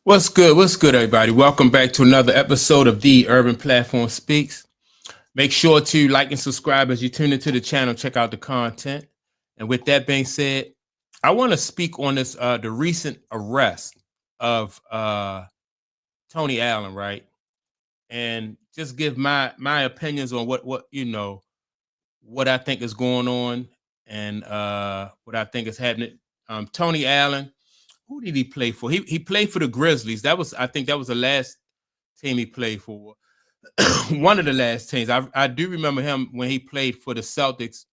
What's good? What's good, everybody? Welcome back to another episode of the Urban Platform Speaks. Make sure to like and subscribe as you tune into the channel. Check out the content. And with that being said, I want to speak on this the recent arrest of Tony Allen, right? And just give my opinions on what I think is going on and what I think is happening. Tony Allen, who did he play for? He played for the Grizzlies. I think that was the last team he played for. One of the last teams. I do remember him when he played for the Celtics.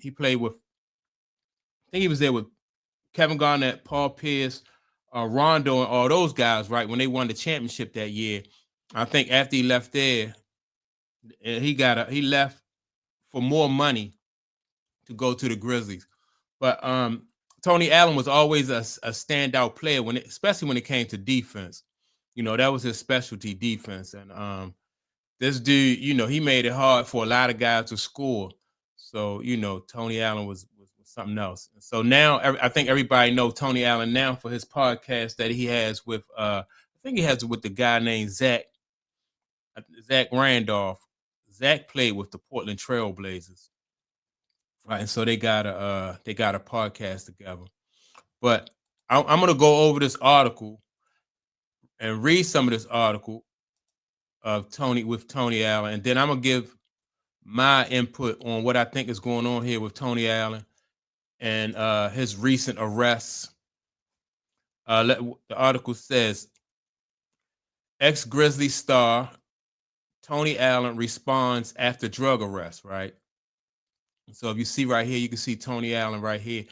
He played with, I think he was there with Kevin Garnett, Paul Pierce, Rondo, and all those guys, right? When they won the championship that year. I think after he left there, he left for more money to go to the Grizzlies. But Tony Allen was always a standout player especially when it came to defense. That was his specialty, defense. And this dude, he made it hard for a lot of guys to score. So, Tony Allen was something else. So now I think everybody knows Tony Allen now for his podcast that he has with I think he has it with the guy named Zach Randolph. Zach played with the Portland Trail Blazers. Right. And so they got a podcast together. But I'm gonna go over this article and read some of this article of Tony Allen, and then I'm gonna give my input on what I think is going on here with Tony Allen and his recent arrests. The article says ex-Grizzly star Tony Allen responds after drug arrest, right? So if you see right here, you can see Tony Allen right here.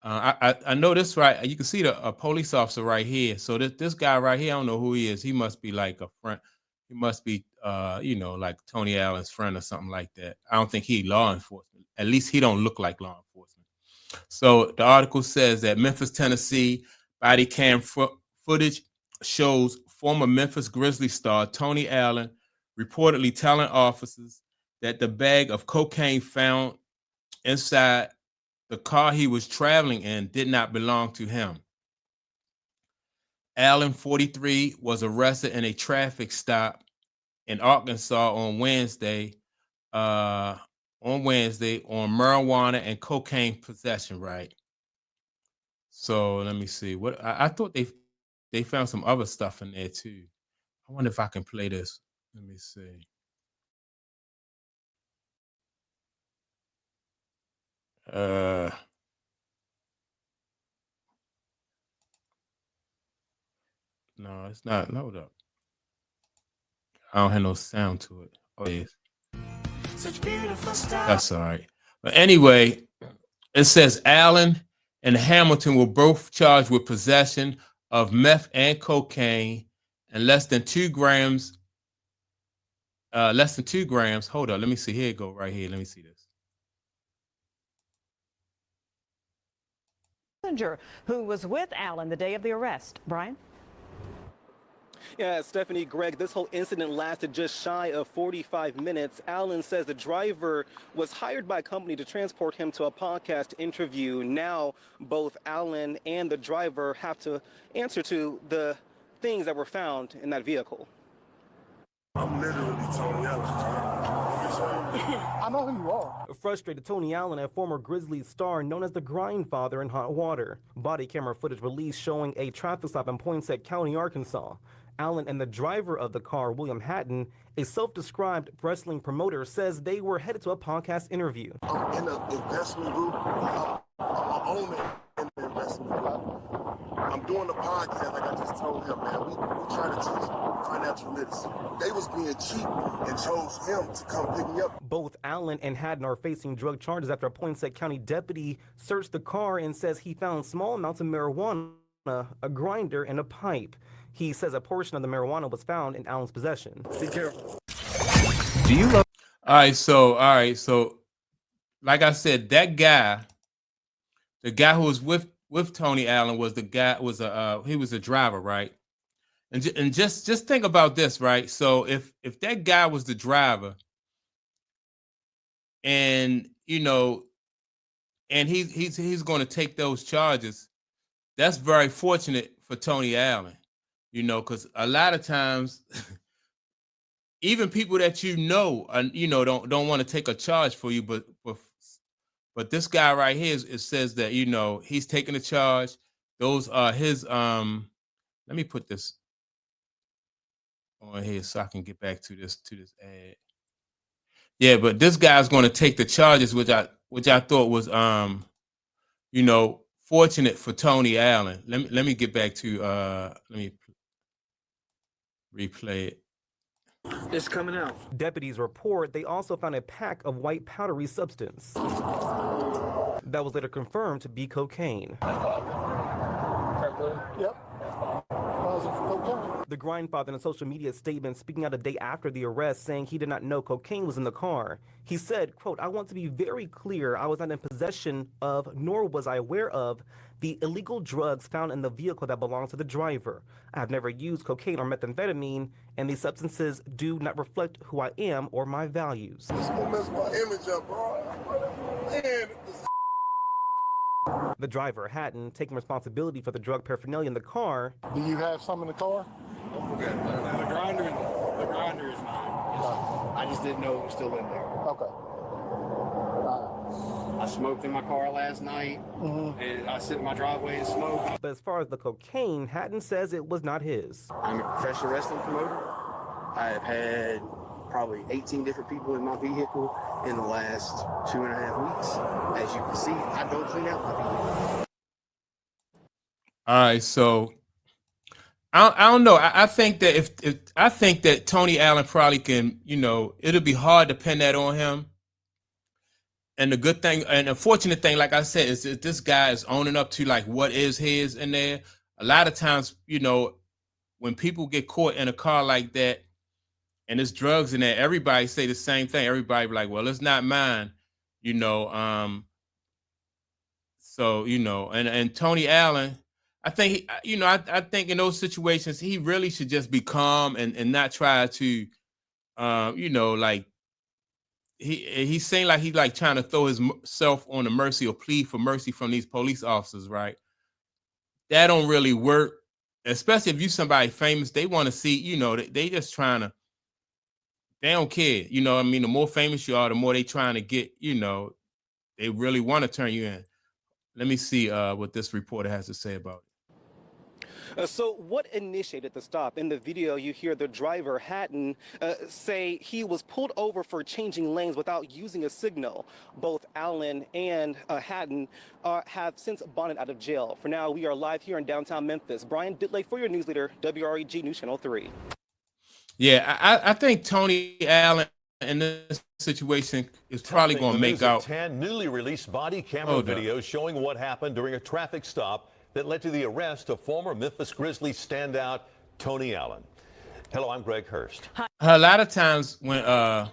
I know this, right? You can see a police officer right here. So this guy right here, I don't know who he is. He must be like a friend. He must be, like Tony Allen's friend or something like that. I don't think he law enforcement. At least he don't look like law enforcement. So the article says that Memphis, Tennessee body cam footage shows former Memphis Grizzlies star Tony Allen reportedly telling officers that the bag of cocaine found inside the car he was traveling in did not belong to him. Allen, 43, was arrested in a traffic stop in Arkansas on Wednesday on marijuana and cocaine possession, right? So let me see. What I thought they found some other stuff in there too. I wonder if I can play this. Let me see. No, it's not. Hold up. I don't have no sound to it. Oh, yes. Such beautiful stuff. That's all right. But anyway, it says Allen and Hamilton were both charged with possession of meth and cocaine and less than 2 grams. Hold on. Let me see. Here it go right here. Let me see this. Who was with Allen the day of the arrest. Brian? Yeah, Stephanie, Greg, this whole incident lasted just shy of 45 minutes. Allen says the driver was hired by a company to transport him to a podcast interview. Now, both Allen and the driver have to answer to the things that were found in that vehicle. I'm literally Tony Allen. I know who you are. Frustrated, Tony Allen, a former Grizzlies star known as the Grindfather in hot water. Body camera footage released showing a traffic stop in Poinsett County, Arkansas. Allen and the driver of the car, William Hatton, a self-described wrestling promoter, says they were headed to a podcast interview. I'm in the investment group. I'm owning in the investment group. I'm doing the podcast like I just told him, man. We try to teach financial literacy. They was being cheap and chose him to come pick me up. Both Allen and Hatton are facing drug charges after a Poinsett County deputy searched the car and says he found small amounts of marijuana, a grinder, and a pipe. He says a portion of the marijuana was found in Allen's possession. Be careful. Do you love? All right. So, like I said, that guy, the guy who was with Tony Allen was he was a driver, right? And just think about this, right? So if that guy was the driver, and and he's going to take those charges, that's very fortunate for Tony Allen. you know, because a lot of times, even people that don't want to take a charge for you, but this guy right here, it says that he's taking a charge. Those are his. Let me put this on here so I can get back to this ad. Yeah, but this guy's going to take the charges, which I thought was fortunate for Tony Allen. Let me get back to let me replay it. It's coming out. Deputies report they also found a pack of white powdery substance that was later confirmed to be cocaine. Yep. The grandfather in a social media statement speaking out a day after the arrest saying he did not know cocaine was in the car. He said, quote, "I want to be very clear. I was not in possession of, nor was I aware of, the illegal drugs found in the vehicle that belonged to the driver. I have never used cocaine or methamphetamine, and these substances do not reflect who I am or my values." This gonna mess my image up, bro. Man, The driver, Hatton, taking responsibility for the drug paraphernalia in the car. do you have some in the car? The grinder is mine. I just didn't know it was still in there. Okay. I smoked in my car last night, and I sit in my driveway and smoke. But as far as the cocaine, Hatton says it was not his. I'm a professional wrestling promoter. I have had probably 18 different people in my vehicle in the last 2.5 weeks. As you can see, I don't clean out my vehicle. All right, so I don't know. I think that I think that Tony Allen probably can, it'll be hard to pin that on him. And the good thing and the fortunate thing, like I said, is that this guy is owning up to like what is his in there. A lot of times, when people get caught in a car like that and there's drugs in there, everybody say the same thing. Everybody be like, well, it's not mine, So, and Tony Allen, I think, I think in those situations, he really should just be calm and not try to, like, he seemed like he's like trying to throw himself on the mercy or plead for mercy from these police officers, right? That don't really work, especially if you somebody famous. They want to see, they just trying to, they don't care. The more famous you are, the more they trying to get, they really want to turn you in. Let me see what this reporter has to say about it. So what initiated the stop? In the video, you hear the driver, Hatton, say he was pulled over for changing lanes without using a signal. Both Allen and Hatton have since bonded out of jail. For now, we are live here in downtown Memphis. Brian Ditley for your news leader, WREG News Channel 3. Yeah, I think Tony Allen in this situation is probably going to make out 10 newly released body camera videos showing what happened during a traffic stop that led to the arrest of former Memphis Grizzlies standout Tony Allen. Hello, I'm Greg Hurst. A lot of times when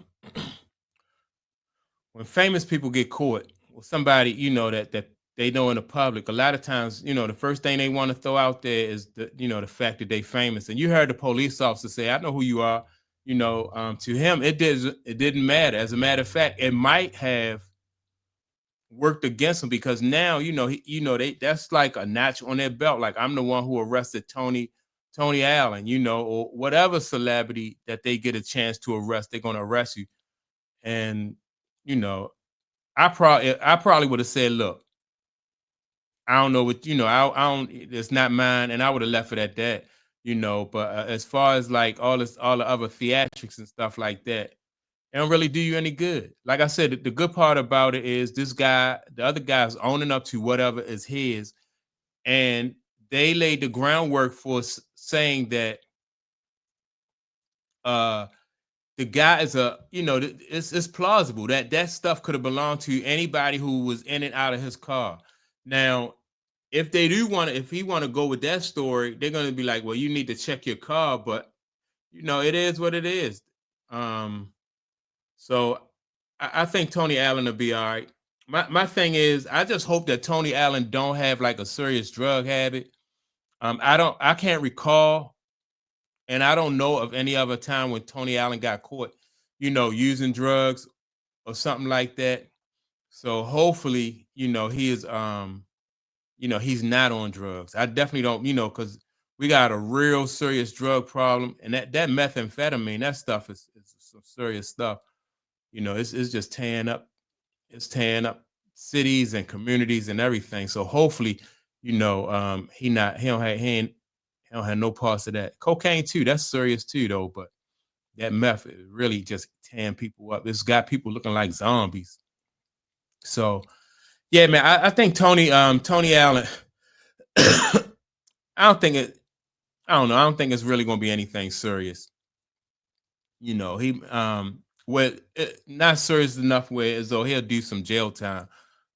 famous people get caught, or somebody that they know in the public, a lot of times the first thing they want to throw out there is the fact that they famous. And you heard the police officer say, "I know who you are." To him, it didn't matter. As a matter of fact, it might have worked against him because now that's like a notch on their belt. Like, I'm the one who arrested Tony Allen, or whatever celebrity that they get a chance to arrest, they're going to arrest you. And I probably would have said, "Look, I don't know what I don't. It's not mine," and I would have left it at that. But as far as like all the other theatrics and stuff like that, it don't really do you any good. Like I said, the good part about it is this guy, the other guy's owning up to whatever is his, and they laid the groundwork for saying that the guy is it's plausible that stuff could have belonged to anybody who was in and out of his car. Now, if they do if he want to go with that story, they're going to be like, "Well, you need to check your car," but it is what it is. So I think Tony Allen will be all right. My thing is, I just hope that Tony Allen don't have like a serious drug habit. I can't recall, and I don't know of any other time when Tony Allen got caught, using drugs or something like that. So hopefully, he is, he's not on drugs. I definitely don't, because We got a real serious drug problem, and that methamphetamine, that stuff is some serious stuff. You know, it's just tearing up. It's tearing up cities and communities and everything. So hopefully, you know, he don't have no parts of that. Cocaine too, that's serious too, though. But that meth is really just tearing people up. It's got people looking like zombies. So yeah, man, I think Tony Allen. I don't think it. I don't know. I don't think it's really going to be anything serious. You know, he not serious enough where as though he'll do some jail time,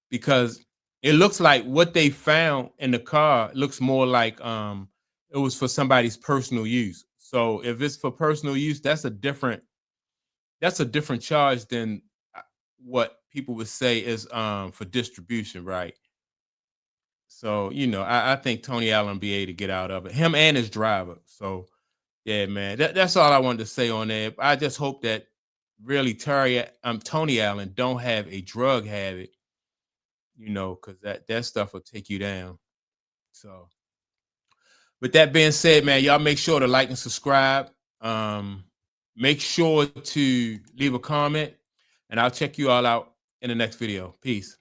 because it looks like what they found in the car looks more like it was for somebody's personal use. So if it's for personal use, that's a different charge than what people would say is for distribution, right? So, you know, I think Tony Allen will be able to get out of it, him and his driver. So yeah, man, that's all I wanted to say on that. I just hope that really Tony Allen don't have a drug habit, you know, because that stuff will take you down. So with that being said, man, y'all make sure to like and subscribe. Make sure to leave a comment, and I'll check you all out in the next video. Peace.